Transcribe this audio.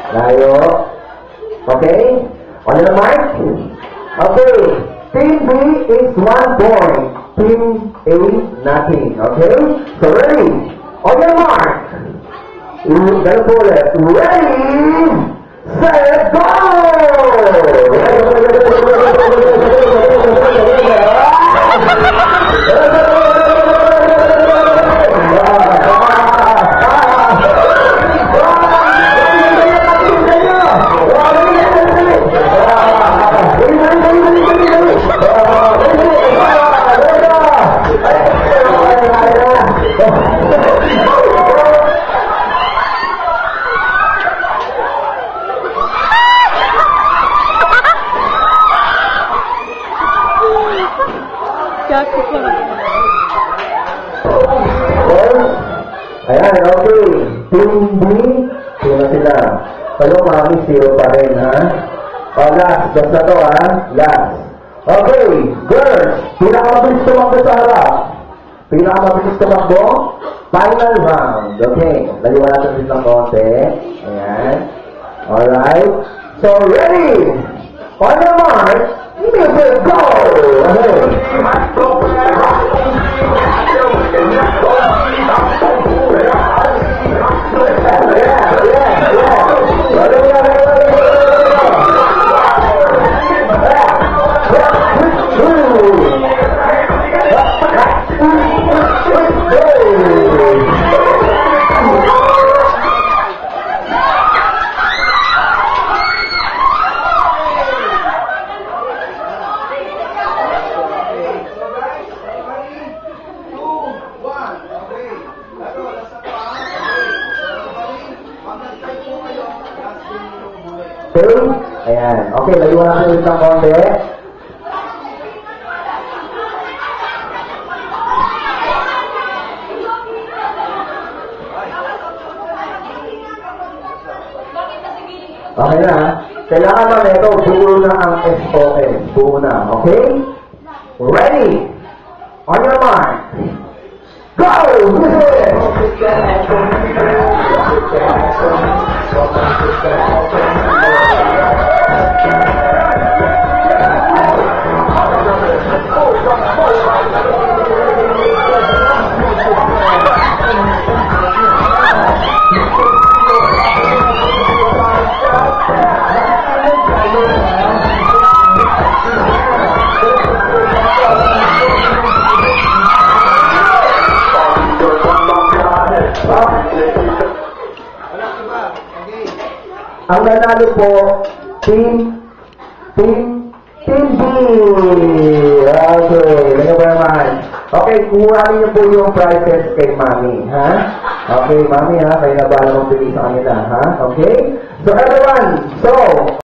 Layo. Okay? On your mark? Okay. Team B is 1 point. Team A, nothing. Okay? So ready? On your mark. Ganun po ulit. Ready, set, go! Ayan, okay. Team B, sino sila? Kayo, mami, 0 pa rin, ha? O, last. Just na to, ha? Last. Okay, girls, pinakamabilis tumakbo sa harap. Pinakamabilis tumakbo. Final round. Okay, laliwan natin din ng konti. Ayan. Alright. So, ready? On your mark, music, go! Okay. Okay? Ayan. Okay, laliwan natin ulit ng konti. Okay na. Kailangan na ito, buo na ang SOS. Buo na. Okay? Ready? On your mark. Go! Ang nanalo po, Team B. Okay, ganyan ba naman? Okay, kuhanin niyo po yung prizes kay Mami, ha? Okay, Mami, ha? Kayo na ba mong pili sa kanila, ha? Okay? So, everyone, so,